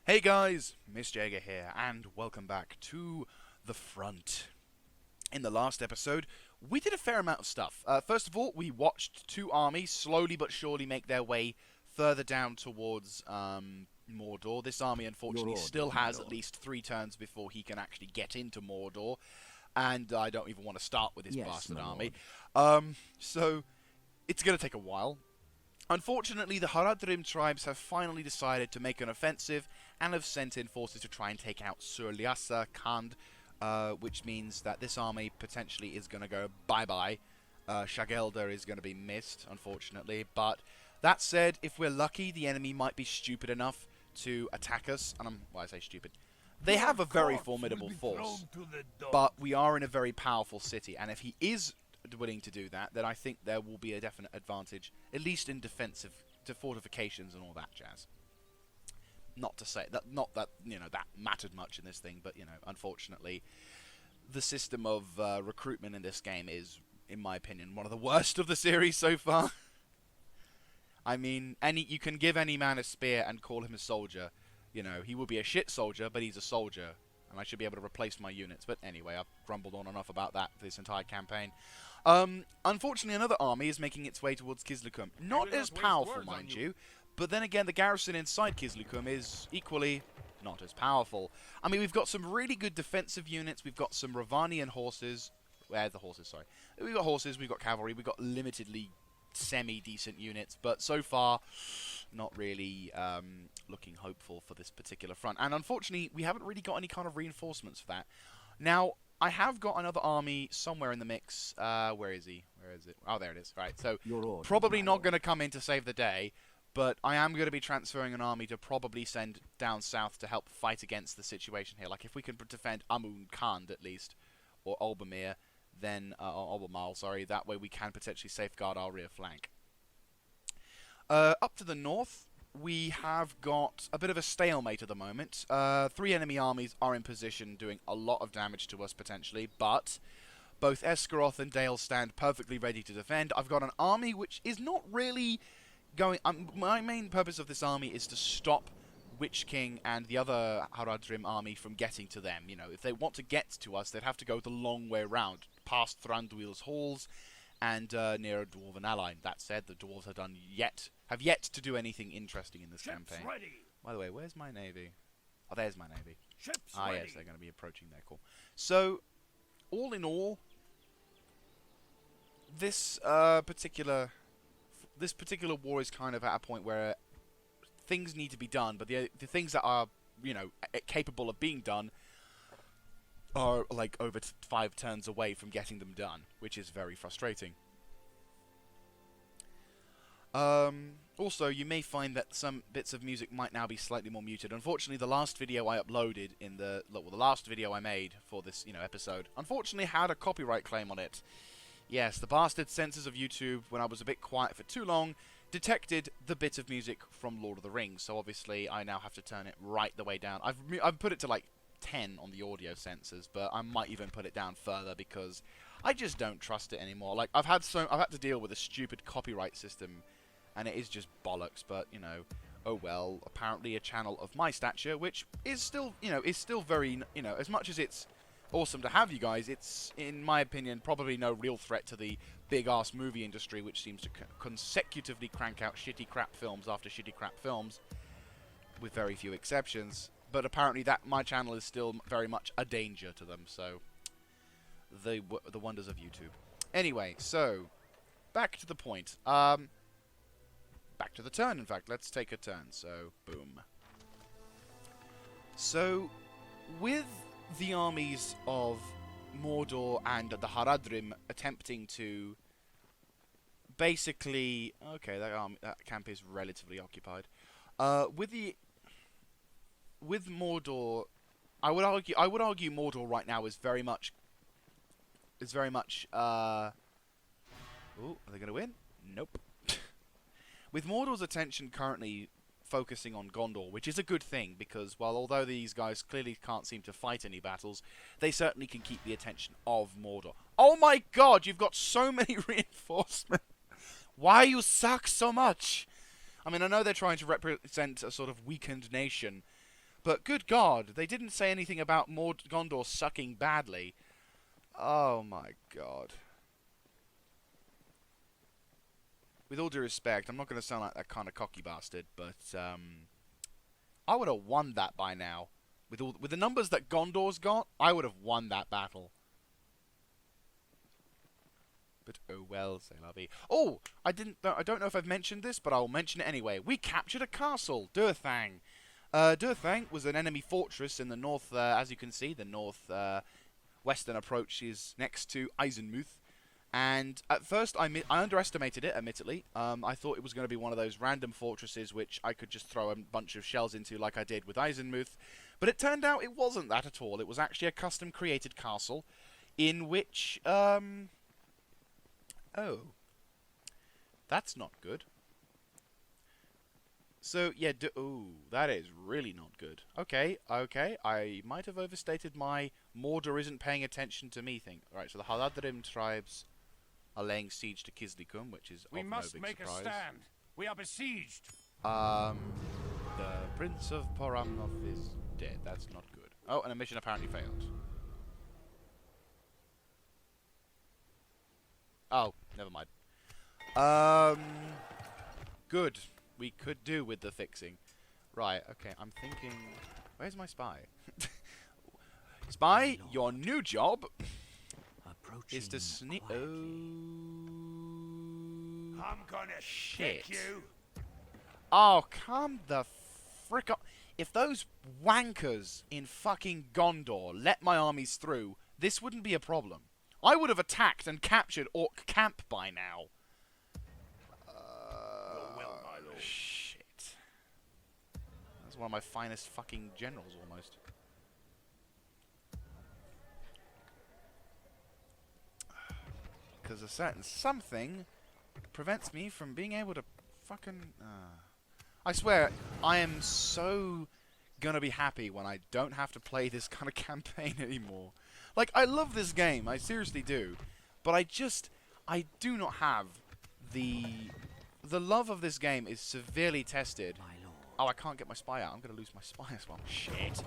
Hey guys, Miss Jaeger here, and welcome back to The Front. In the last episode, we did a fair amount of stuff. First of all, we watched two armies slowly but surely make their way further down towards Mordor. This army, unfortunately, still has at least 3 turns before he can actually get into Mordor, and I don't even want to start with his bastard army. So, it's going to take a while. Unfortunately, the Haradrim tribes have finally decided to make an offensive and have sent in forces to try and take out Sur Liasa Khand, which means that this army potentially is going to go bye-bye. Shagelda is going to be missed, unfortunately. But that said, if we're lucky, the enemy might be stupid enough to attack us. And why I say stupid? They have a very formidable force, but we are in a very powerful city, and if he is willing to do that, then I think there will be a definite advantage, at least in defensive to fortifications and all that jazz. Not to say that, not that that mattered much in this thing, but unfortunately, the system of recruitment in this game is, in my opinion, one of the worst of the series so far. I mean, you can give any man a spear and call him a soldier. He will be a shit soldier, but he's a soldier, and I should be able to replace my units. But anyway, I've grumbled on enough about that for this entire campaign. Unfortunately, another army is making its way towards Kislekum. Not as powerful, mind you, but then again, the garrison inside Kislekum is equally not as powerful. I mean, we've got some really good defensive units. We've got some Ravanian horses. Where's the horses? Sorry. We've got horses, we've got cavalry, we've got limitedly semi-decent units, but so far, not really looking hopeful for this particular front. And unfortunately, we haven't really got any kind of reinforcements for that. Now, I have got another army somewhere in the mix. Where is he? Where is it? Oh, there it is. Right, so probably not going to come in to save the day, but I am going to be transferring an army to probably send down south to help fight against the situation here. Like, if we can defend Amun Khand, at least, or Olbermir, then, or Olbermal, sorry, that way we can potentially safeguard our rear flank. Up to the north, we have got a bit of a stalemate at the moment. 3 enemy armies are in position, doing a lot of damage to us potentially, but both Escaroth and Dale stand perfectly ready to defend. I've got an army which is not really going... my main purpose of this army is to stop Witch King and the other Haradrim army from getting to them. If they want to get to us, they'd have to go the long way round, past Thranduil's halls and near a dwarven ally. That said, the dwarves have yet to do anything interesting in this campaign. Ready. By the way, where's my navy? Oh, there's my navy. Ships Yes, ready. they're going to be approaching their call. So, all in all, this particular war is kind of at a point where things need to be done, but the things that are capable of being done are like over 5 turns away from getting them done, which is very frustrating. Also, you may find that some bits of music might now be slightly more muted. Unfortunately, the last video I uploaded in the last video I made for this episode, unfortunately had a copyright claim on it. Yes, the bastard censors of YouTube, when I was a bit quiet for too long, detected the bit of music from Lord of the Rings. So obviously, I now have to turn it right the way down. I've put it to like 10 on the audio sensors, but I might even put it down further because I just don't trust it anymore. Like I've had to deal with a stupid copyright system, and it is just bollocks. But oh well. Apparently, a channel of my stature, which is still very as much as it's awesome to have you guys, it's, in my opinion, probably no real threat to the big-ass movie industry, which seems to consecutively crank out shitty crap films after shitty crap films, with very few exceptions. But apparently that my channel is still very much a danger to them, so the wonders of YouTube. Anyway, so, back to the point. Back to the turn, in fact. Let's take a turn, so, boom. So, with the armies of Mordor and the Haradrim attempting to basically... Okay, that camp is relatively occupied. With Mordor, I would argue Mordor right now is very much... Ooh, are they going to win? Nope. With Mordor's attention currently focusing on Gondor, which is a good thing, because although these guys clearly can't seem to fight any battles, they certainly can keep the attention of Mordor. Oh my god, you've got so many reinforcements! Why you suck so much? I mean, I know they're trying to represent a sort of weakened nation, But good God, they didn't say anything about Gondor sucking badly. Oh my God. With all due respect, I'm not going to sound like that kind of cocky bastard, but I would have won that by now. With the numbers that Gondor's got, I would have won that battle. But oh well, c'est la vie. Oh, I don't know if I've mentioned this, but I'll mention it anyway. We captured a castle, Durthang. Durthang was an enemy fortress in the north, as you can see, the north western approach is next to Eisenmuth. And at first, I underestimated it, admittedly. I thought it was going to be one of those random fortresses which I could just throw a bunch of shells into like I did with Eisenmuth. But it turned out it wasn't that at all. It was actually a custom-created castle in which... Oh. That's not good. So, yeah, ooh, that is really not good. Okay, I might have overstated my Mordor isn't paying attention to me thing. Alright, so the Haladrim tribes are laying siege to Kislicum, which is we must no big make surprise. a stand. We are besieged. The Prince of Poramnov is dead. That's not good. Oh, and a mission apparently failed. Oh, never mind. Good. We could do with the fixing. Right, okay, I'm thinking... Where's my spy? Spy, your new job is to sneak... Oh... I'm gonna shit. kick you. Oh, come the frick up. If those wankers in fucking Gondor let my armies through, this wouldn't be a problem. I would have attacked and captured Orc Camp by now. Shit. That's one of my finest fucking generals, almost. Because a certain something prevents me from being able to fucking... I swear, I am so gonna be happy when I don't have to play this kind of campaign anymore. Like, I love this game, I seriously do. But I do not have the love of this game is severely tested. Oh, I can't get my spy out. I'm gonna lose my spy as well. Shit.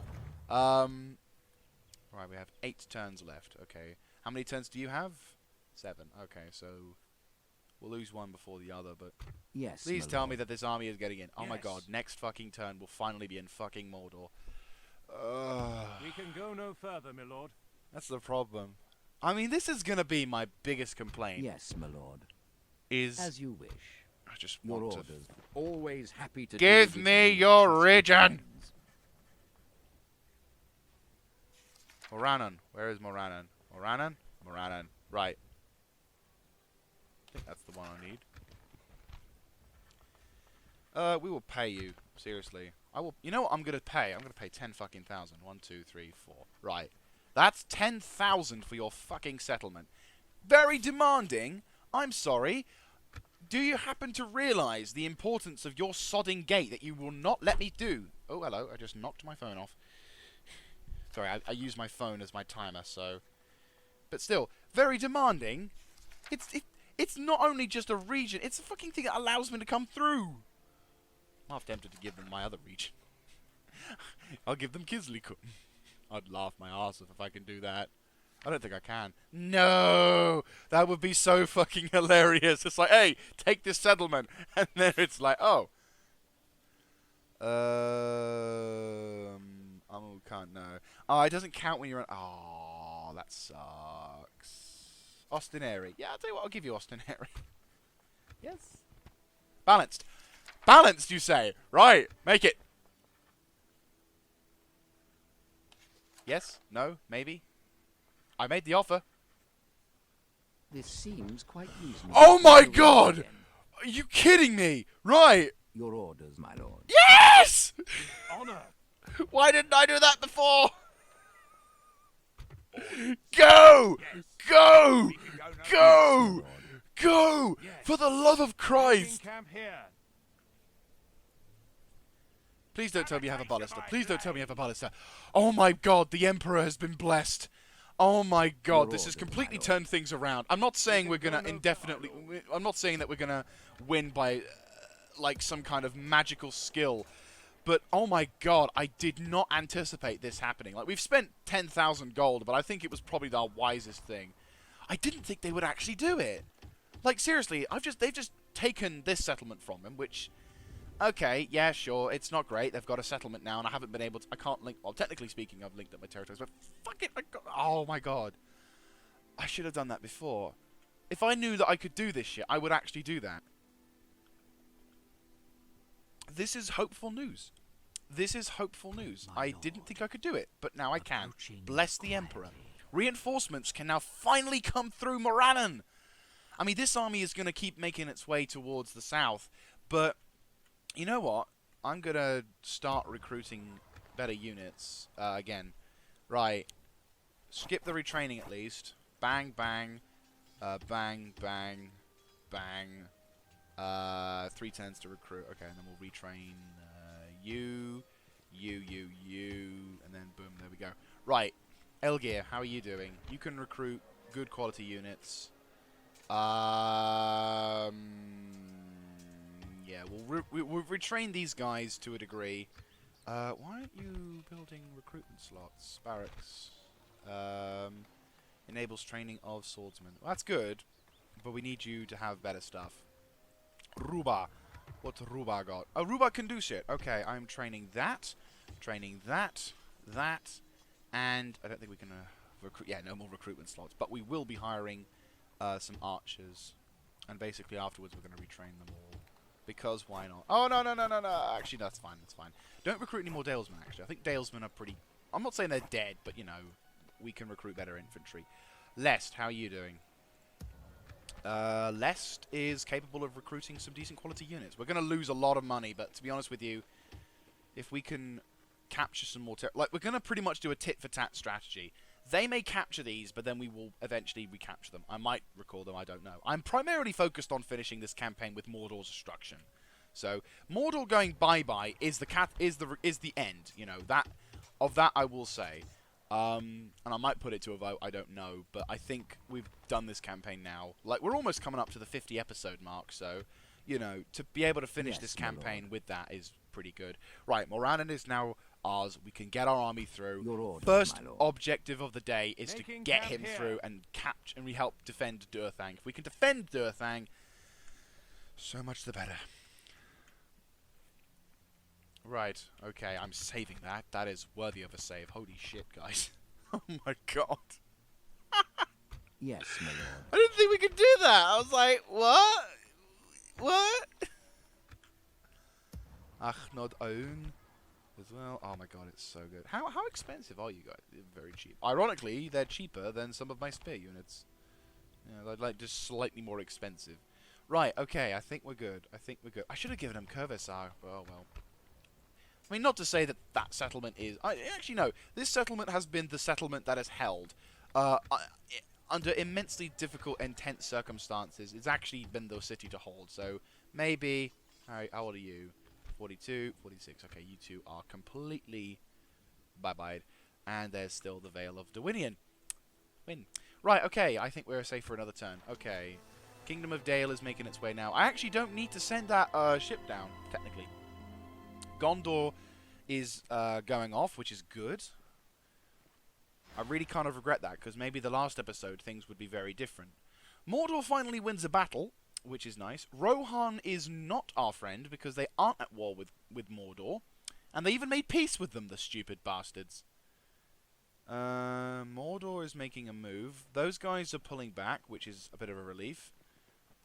Right, we have 8 turns left. Okay. How many turns do you have? 7. Okay, so we'll lose one before the other, but yes, please tell me that this army is getting in. Oh Yes. my God, next fucking turn will finally be in fucking Mordor. We can go no further, my lord. That's the problem. I mean, this is gonna be my biggest complaint. Yes, my lord. Is As you wish. I just Your want to orders. Always happy to give do me business your with region. friends. Morannon. Where is Morannon? Morannon? Morannon. Right. I think that's the one I need. We will pay you. Seriously. I will. You know what I'm gonna pay? I'm gonna pay 10 fucking thousand. 1, 2, 3, 4. Right. That's 10,000 for your fucking settlement. Very demanding. I'm sorry. Do you happen to realise the importance of your sodding gate that you will not let me do? Oh, hello. I just knocked my phone off. Sorry, I use my phone as my timer, so... But still, very demanding. It's not only just a region, it's a fucking thing that allows me to come through. I'm half tempted to give them my other region. I'll give them Kislicum. I'd laugh my ass off if I can do that. I don't think I can. No! That would be so fucking hilarious. It's like, hey, take this settlement. And then it's like, oh. Can't, no. Oh, it doesn't count when you're on... Oh, that sucks. Ostinary. Yeah, I'll tell you what, I'll give you Ostinary. Yes. Balanced. Balanced, you say? Right, make it. Yes? No? Maybe? I made the offer. This seems quite reasonable. Oh my Your God! orders. Are you kidding me? Right. Your orders, my lord. Yes! Honor. Why didn't I do that before? Go! Yes. Go! We can go no Go! Lord. Go! Yes. For the love of further. Christ! Camp here. Please don't tell me you have a ballista. Please don't tell me you have a ballista. Oh my God, the Emperor has been blessed. Oh my God, Your this has orders, completely my lord. turned things around. I'm not saying can we're gonna go no indefinitely... I'm not saying that we're gonna win by, like, some kind of magical skill. But, oh my god, I did not anticipate this happening. Like, we've spent 10,000 gold, but I think it was probably our wisest thing. I didn't think they would actually do it. Like, seriously, they've just taken this settlement from him, which... Okay, yeah, sure, it's not great. They've got a settlement now, and I haven't been able to... I can't link... Well, technically speaking, I've linked up my territories, but fuck it, oh my god. I should have done that before. If I knew that I could do this shit, I would actually do that. This is hopeful news. This is hopeful news. I didn't think I could do it, but now I can. Bless the Emperor. Reinforcements can now finally come through Morannon. I mean, this army is going to keep making its way towards the south, but you know what? I'm going to start recruiting better units again. Right. Skip the retraining at least. Bang, bang. Bang, bang. Bang. 3 turns to recruit. Okay, and then we'll retrain you, and then boom, there we go. Right, Elgir, how are you doing? You can recruit good quality units. Yeah, we'll retrain these guys to a degree. Why aren't you building recruitment slots? Barracks. Enables training of swordsmen. Well, that's good, but we need you to have better stuff. Ruba. What's Ruba got? Oh, Ruba can do shit. Okay, I'm training that, and I don't think we can recruit. Yeah, no more recruitment slots, but we will be hiring some archers, and basically afterwards we're going to retrain them all. Because why not? Oh, no. Actually, that's fine, that's fine. Don't recruit any more Dalesmen, actually. I think Dalesmen are pretty... I'm not saying they're dead, but, you know, we can recruit better infantry. Lest, how are you doing? Lest is capable of recruiting some decent quality units. We're going to lose a lot of money, but to be honest with you, if we can capture some more... Like, we're going to pretty much do a tit-for-tat strategy. They may capture these, but then we will eventually recapture them. I might recall them, I don't know. I'm primarily focused on finishing this campaign with Mordor's destruction. So, Mordor going bye-bye is the end, you know. That I will say. And I might put it to a vote, I don't know, but I think we've done this campaign now. Like, we're almost coming up to the 50 episode mark, so, you know, to be able to finish this campaign with that is pretty good. Right, Morannon is now ours. We can get our army through. First objective of the day is to get him through and capture, and we help defend Durthang. If we can defend Durthang, so much the better. Right, okay, I'm saving that. That is worthy of a save. Holy shit, guys. Oh my god. Yes, my lord. I didn't think we could do that. I was like, what? What? Achnod Own as well. Oh my god, it's so good. How expensive are you guys? They're very cheap. Ironically, they're cheaper than some of my spear units. Yeah, they're like just slightly more expensive. Right, okay, I think we're good. I should have given them Curvasar. Oh well. I mean, not to say that that settlement is... actually, no. This settlement has been the settlement that has held. Under immensely difficult and tense circumstances, it's actually been the city to hold. So, maybe... Alright, how old are you? 42, 46. Okay, you two are completely bye-bye. And there's still the Vale of Dwinion. Win. Right, okay. I think we're safe for another turn. Okay. Kingdom of Dale is making its way now. I actually don't need to send that ship down, technically. Gondor is going off, which is good. I really kind of regret that, because maybe the last episode things would be very different. Mordor finally wins a battle, which is nice. Rohan is not our friend, because they aren't at war with Mordor. And they even made peace with them, the stupid bastards. Mordor is making a move. Those guys are pulling back, which is a bit of a relief.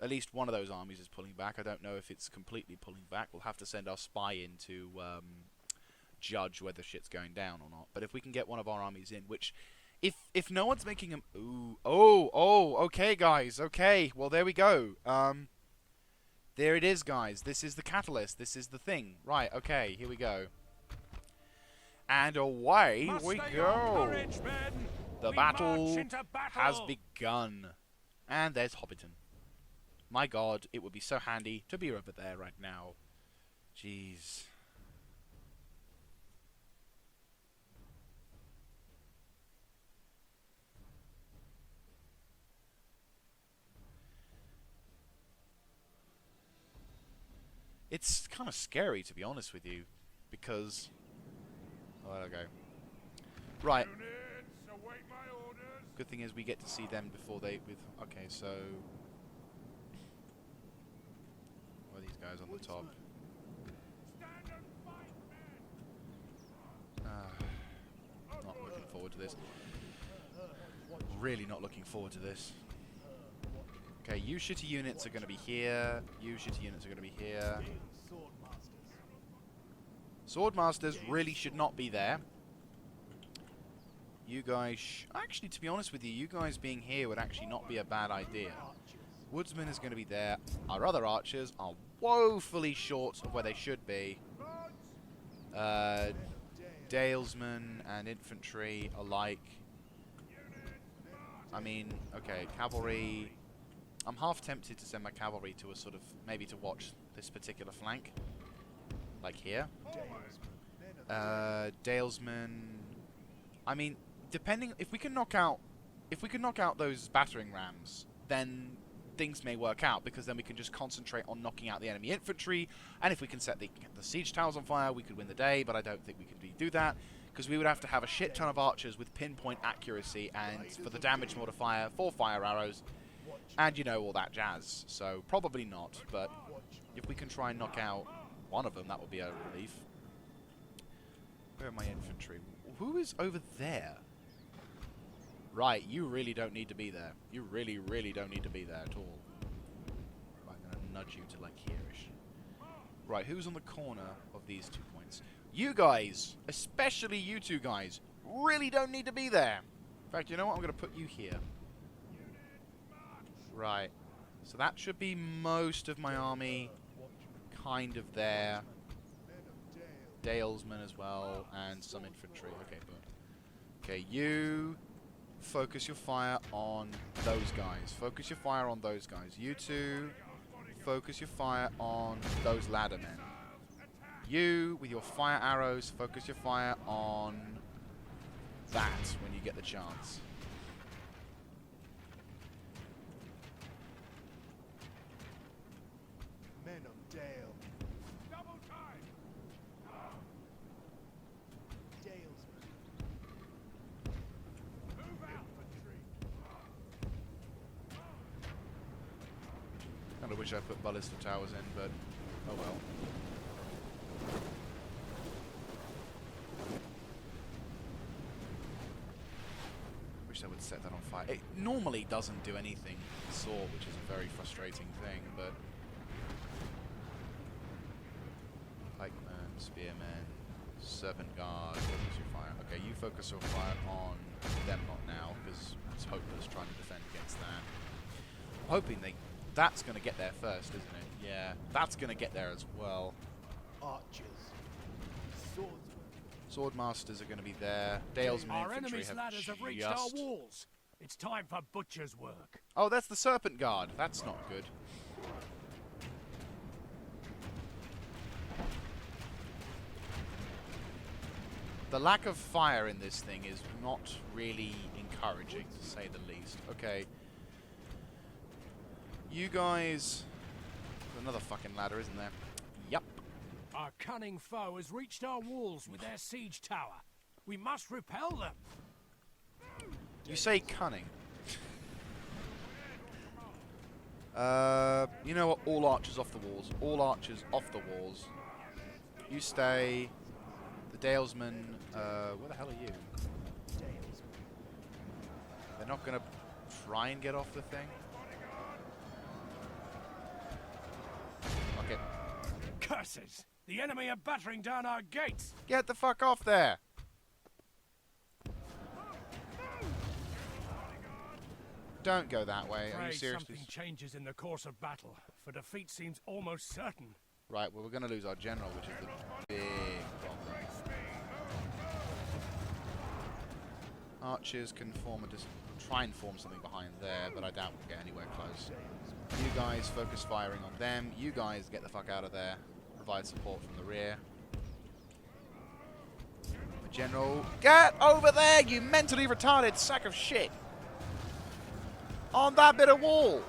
At least one of those armies is pulling back. I don't know if it's completely pulling back. We'll have to send our spy in to judge whether shit's going down or not. But if we can get one of our armies in, which... If no one's making them... Ooh. Oh, okay, guys. Okay, well, there we go. There it is, guys. This is the catalyst. This is the thing. Right, okay, here we go. And away we go. Courage, the battle has begun. And there's Hobbiton. My god, it would be so handy to be over there right now. Jeez. It's kind of scary, to be honest with you. because... Oh, okay. Right. Good thing is we get to see them before they... Okay, so... What are these guys on the top? Not looking forward to this. Really not looking forward to this. Okay, you shitty units are going to be here. You shitty units are going to be here. Swordmasters really should not be there. You guys... Actually, to be honest with you, you guys being here would actually not be a bad idea. Woodsman is going to be there. Our other archers are woefully short of where they should be. Dalesmen and infantry alike. I mean, okay, cavalry... I'm half tempted to send my cavalry to a sort of... Maybe to watch this particular flank. Like here. Dalesmen... I mean, depending... If we can knock out those battering rams, then things may work out, because then we can just concentrate on knocking out the enemy infantry, and if we can set the siege towers on fire, we could win the day, but I don't think we could do that, because we would have to have a shit ton of archers with pinpoint accuracy, and for the damage modifier, 4 fire arrows, and you know, all that jazz. So, probably not, but if we can try and knock out one of them, that would be a relief. Where are my infantry? Who is over there? Right, you really don't need to be there. You really, really don't need to be there at all. Right, I'm going to nudge you to, like, here-ish. Right, who's on the corner of these 2 points? You guys, especially you two guys, really don't need to be there. In fact, you know what? I'm going to put you here. Right. So that should be most of my army kind of there. Dalesmen as well, and some infantry. Okay, but... Okay, you... Focus your fire on those guys. Focus your fire on those guys. You two, focus your fire on those ladder men. You, with your fire arrows, focus your fire on that when you get the chance. Men of Dale. Double time. Dalesmen. Move out the tree. Kinda wish I put ballista towers in, but oh well. Wish I would set that on fire. It normally doesn't do anything with sword, which is a very frustrating thing, but... Pikemen, spearmen, serpent guard, focus your fire. Okay, you focus your fire on them, not now, because it's hopeless trying to defend against that. I'm hoping that's going to get there first, isn't it? Yeah, that's going to get there as well. Archers. Swordsmen. Swordmasters are going to be there. Dalesmen Our infantry enemy's have ladders have reached our walls. It's time for butcher's work. Oh, that's the serpent guard. That's not good. The lack of fire in this thing is not really encouraging, to say the least. Okay. You guys... There's another fucking ladder, isn't there? Yup. Our cunning foe has reached our walls with their siege tower. We must repel them. You say cunning. You know what? All archers off the walls. All archers off the walls. You stay. The Dalesmen... where the hell are you? They're not going to try and get off the thing? Okay. Curses! The enemy are battering down our gates. Get the fuck off there! Don't go that way. Are you Afraid seriously? something changes in the course of battle, for defeat seems almost certain. Right, well, we're going to lose our general, which is the big problem. Archers can try and form something behind there, but I doubt we'll get anywhere close. You guys focus firing on them. You guys get the fuck out of there. Provide support from the rear. The general, get over there, you mentally retarded sack of shit! On that bit of wall!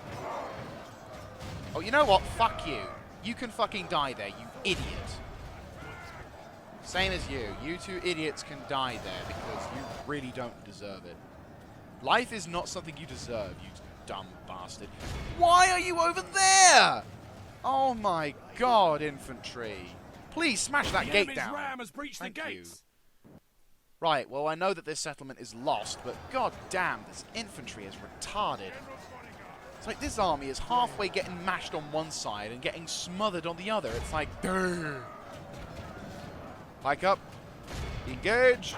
Oh, you know what? Fuck you. You can fucking die there, you idiot. Same as you. You two idiots can die there because you really don't deserve it. Life is not something you deserve, you dumb bastard. Why are you over there? Oh my god, infantry. Please smash that The gate enemy's down. ram has breached Thank the you. gates. Right, well I know that this settlement is lost, but god damn, this infantry is retarded. It's like this army is halfway getting mashed on one side and getting smothered on the other. It's like, duh. Pike up. Engage.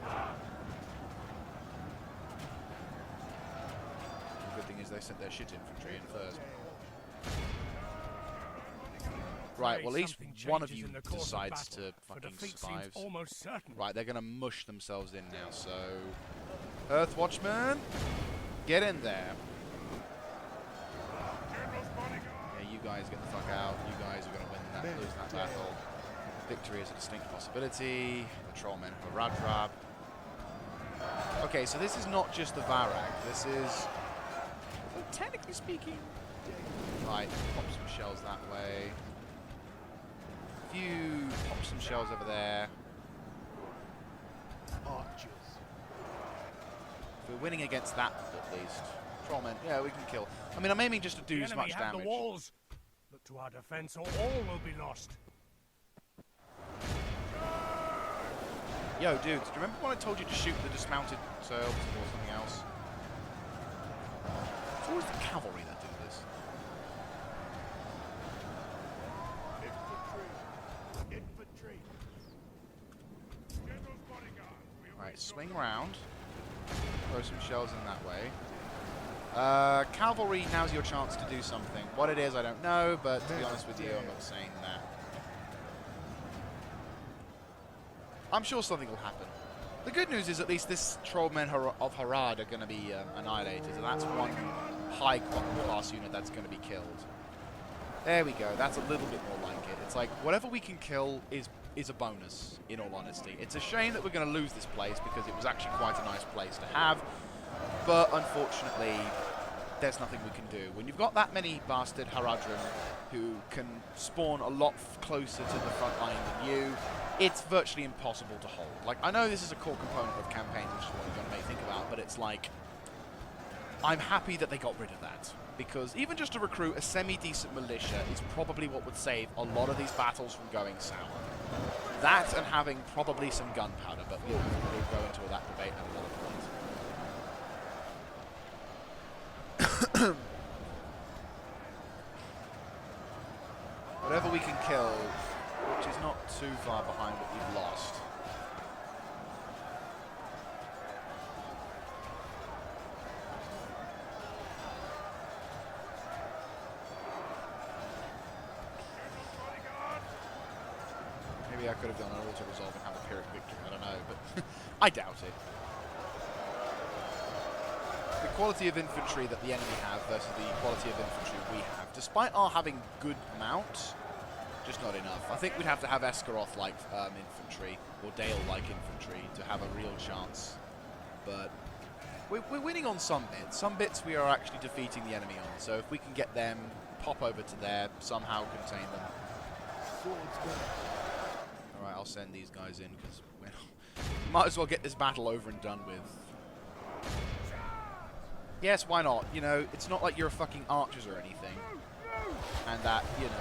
The good thing is they sent their shit infantry in first. Right, well at least Something one of changes you in the course of decides battle, to for fucking defeat survive. seems almost certain. Right, they're gonna mush themselves in now, so... Earth Watchman, get in there. Yeah, you guys get the fuck out. You guys are gonna win that, lose that battle. Victory is a distinct possibility. The Trollmen for Radrab. Okay, so this is not just the Varag. This is... well, technically speaking... Right, pop some shells that way. Few pop some shells over there. Archers. If we're winning against that, at least. Trollmen, yeah, we can kill. I mean, I'm aiming just to do The as enemy much have damage. the walls. Look to our defense, or all will be lost. Yo, dudes, do you remember when I told you to shoot the dismounted sails or something else? It's always the cavalry that do this. Infantry. Right, swing around. Throw some shells in that way. Cavalry, now's your chance to do something. What it is, I don't know, but to be honest with you, I'm not saying that. I'm sure something will happen. The good news is at least this Trollmen of Harad are going to be annihilated, and that's one high class unit that's going to be killed. There we go, that's a little bit more like it. It's like, whatever we can kill is a bonus, in all honesty. It's a shame that we're going to lose this place, because it was actually quite a nice place to have, but unfortunately, there's nothing we can do. When you've got that many bastard Haradrim who can spawn a lot closer to the front line than you, it's virtually impossible to hold. Like, I know this is a core component of campaigns, which is what we're going to make think about, but it's like, I'm happy that they got rid of that. Because even just to recruit a semi-decent militia is probably what would save a lot of these battles from going sour. That and having probably some gunpowder, but you know, we'll go into that debate at another point. Whatever we can kill, which is not too far behind what we've lost. Maybe I could have done an auto-resolve and have a Pyrrhic victory, I don't know, but I doubt it. The quality of infantry that the enemy have versus the quality of infantry we have, despite our having good mount, just not enough. I think we'd have to have Escaroth-like infantry, or Dale-like infantry, to have a real chance. But we're winning on some bits. Some bits we are actually defeating the enemy on, so if we can get them, pop over to there, somehow contain them. Swordsman. Alright, I'll send these guys in, because we might as well get this battle over and done with. Yes, why not? You know, it's not like you're fucking archers or anything. And that, you know...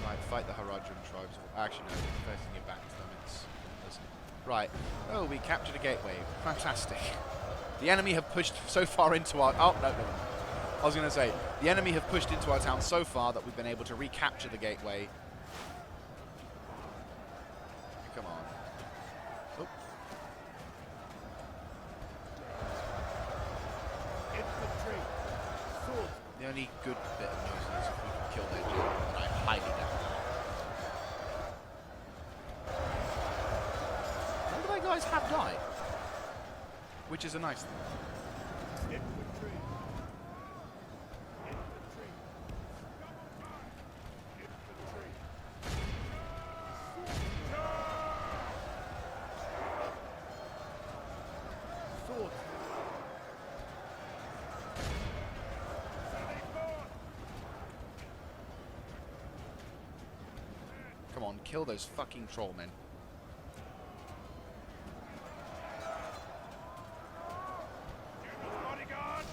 Right, fight the Haradrim tribes. Actually, no, facing it back to them, it's... Right. Oh, we captured a gateway. Fantastic. The enemy have pushed so far into our... Oh, no. I was going to say, the enemy have pushed into our town so far that we've been able to recapture the gateway. Come on. Oh. Infantry. Swords. The only good bit of news is if we can kill their general, but I highly doubt that. None of their guys have died, which is a nice thing. Infantry. on, kill those fucking trollmen. Bodyguard!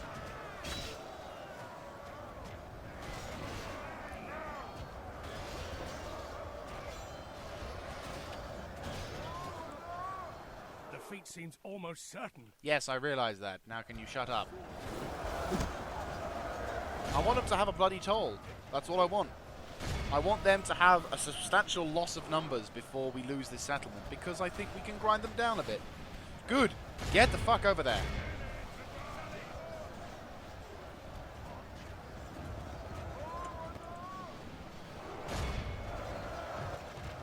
Defeat seems almost certain. Yes, I realise that. Now can you shut up? I want them to have a bloody toll. That's all I want. I want them to have a substantial loss of numbers before we lose this settlement, because I think we can grind them down a bit. Good. Get the fuck over there.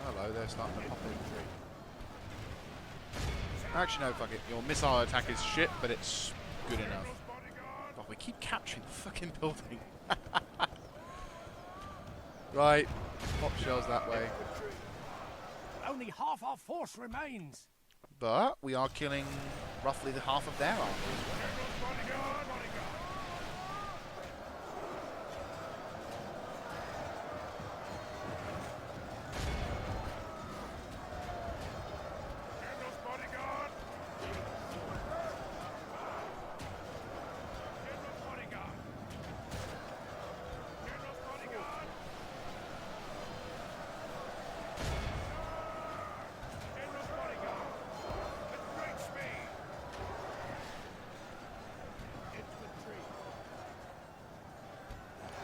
Hello, they're starting to pop in. Actually, no, fuck it. Your missile attack is shit, but it's good enough. Oh, we keep capturing the fucking building. Right. Pop shells that way. Only half our force remains. But we are killing roughly the half of their army.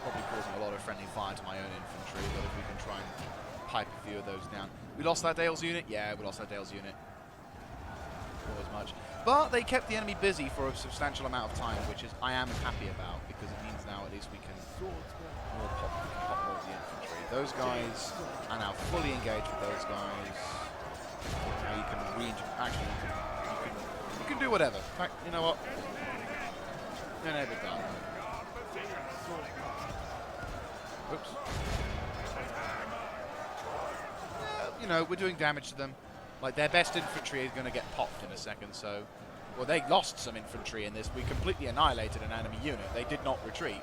Probably causing a lot of friendly fire to my own infantry, but if we can try and pipe a few of those down. We lost that Dale's unit? Yeah, we lost that Dale's unit. Not as much. But they kept the enemy busy for a substantial amount of time, which is I am happy about, because it means now at least we can more pop more of the infantry. Those guys are now fully engaged with those guys. Now you can actually you can do whatever. In fact, you know what? No, no, they're done. Oops. You know, we're doing damage to them. Like, their best infantry is going to get popped in a second, so... Well, they lost some infantry in this. We completely annihilated an enemy unit. They did not retreat.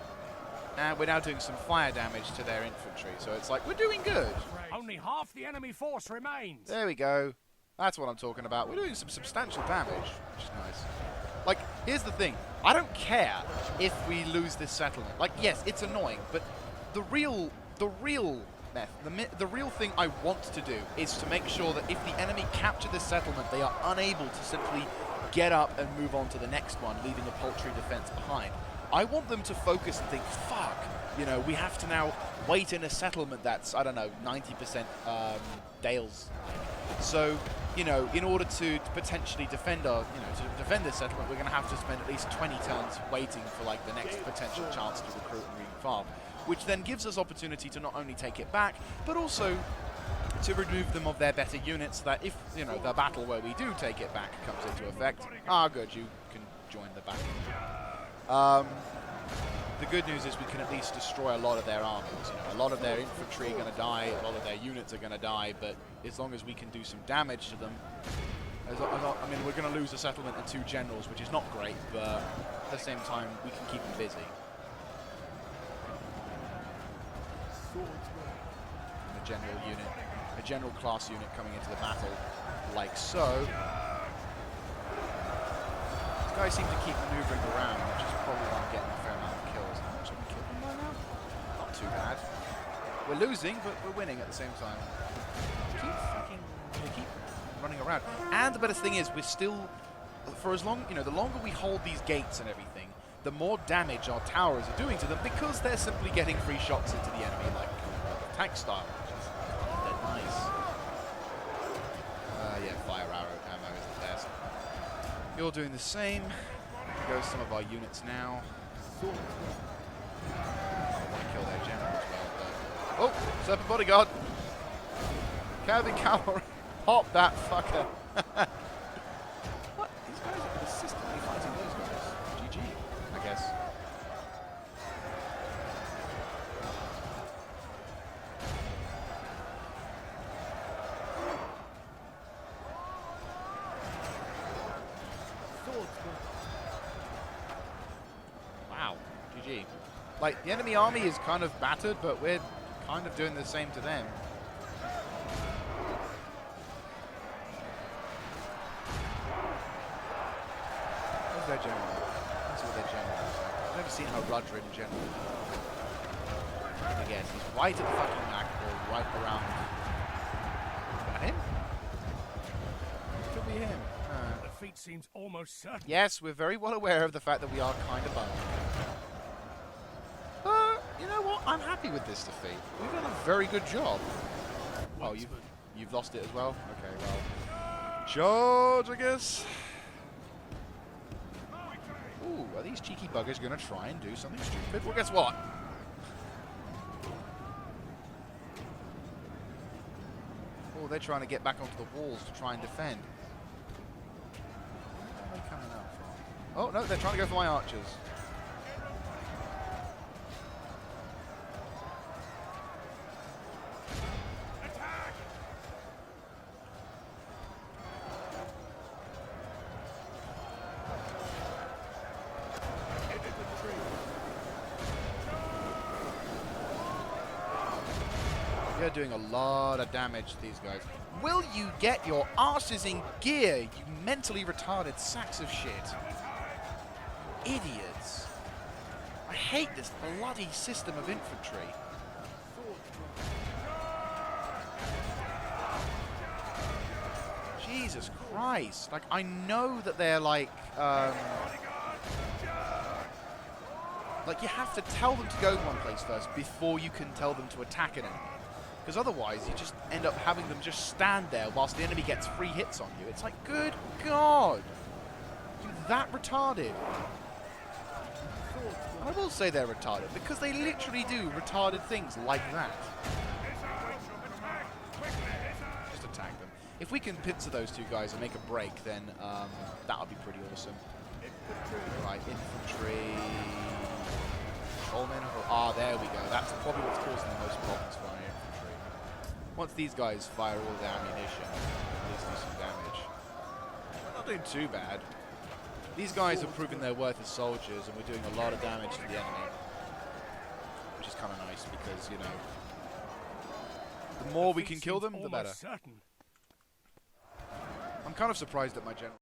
And we're now doing some fire damage to their infantry, so it's like, we're doing good. Only half the enemy force remains. There we go. That's what I'm talking about. We're doing some substantial damage, which is nice. Like, here's the thing. I don't care if we lose this settlement. Like, yes, it's annoying, but the real thing I want to do is to make sure that if the enemy capture this settlement, they are unable to simply get up and move on to the next one, leaving a paltry defense behind. I want them to focus and think, fuck, you know, we have to now wait in a settlement that's, I don't know, 90% Dales. So, you know, in order to potentially defend our, you know, to defend this settlement, we're going to have to spend at least 20 turns waiting for, like, the next potential chance to recruit and re-farm, which then gives us opportunity to not only take it back, but also to remove them of their better units, so that if, you know, the battle where we do take it back comes into effect, good, you can join the battle. The good news is we can at least destroy a lot of their armies. You know, a lot of their infantry are going to die, a lot of their units are going to die, but as long as we can do some damage to them, I mean, we're going to lose a settlement and 2 generals, which is not great, but at the same time, we can keep them busy. And a general unit, a general class unit coming into the battle, like so. These guys seem to keep maneuvering around, which is probably why I'm getting a fair amount of kills. Should we kill them by now? Not too bad. We're losing, but we're winning at the same time. They keep running around. And the better thing is, we're still, for as long, you know, the longer we hold these gates and everything, the more damage our towers are doing to them, because they're simply getting free shots into the enemy, like tank style, which is they're nice. Yeah, fire arrow ammo is the best. You're doing the same. Here goes some of our units now. I want to kill their general as well, but... Oh! Serpent Bodyguard! Cavalry cavalry! Pop that fucker! What? These guys are consistently fighting those guys. GG, I guess. Wow, GG. Like, the enemy army is kind of battered, but we're kind of doing the same to them. their general. That's what their general is like. I've never seen how Rudra in general. Again, he's right at the fucking back, or right around. Is that him? Could be him. Defeat seems almost certain. Yes, we're very well aware of the fact that we are kind of bummed. But, you know what? I'm happy with this defeat. We've done a very good job. Oh, you've lost it as well? Okay, well. Charge, I guess. Ooh, are these cheeky buggers going to try and do something stupid? Well, guess what? Oh, they're trying to get back onto the walls to try and defend. Where are they coming out from? Oh, no, they're trying to go for my archers. You're doing a lot of damage to these guys. Will you get your asses in gear, you mentally retarded sacks of shit? Idiots. I hate this bloody system of infantry. Jesus Christ. Like, I know that they're like you have to tell them to go one place first before you can tell them to attack an enemy. Because otherwise, you just end up having them just stand there whilst the enemy gets free hits on you. It's like, good God. You're that retarded. And I will say they're retarded, because they literally do retarded things like that. Just attack them. If we can pincer those two guys and make a break, then that would be pretty awesome. Right, infantry. Ah, there we go. That's probably what's causing the most problems for our infantry. Once these guys fire all their ammunition, at least do some damage. We're not doing too bad. These guys are proving their worth as soldiers, and we're doing a lot of damage to the enemy. Which is kind of nice, because, you know, the more we can kill them, the better. I'm kind of surprised that my general...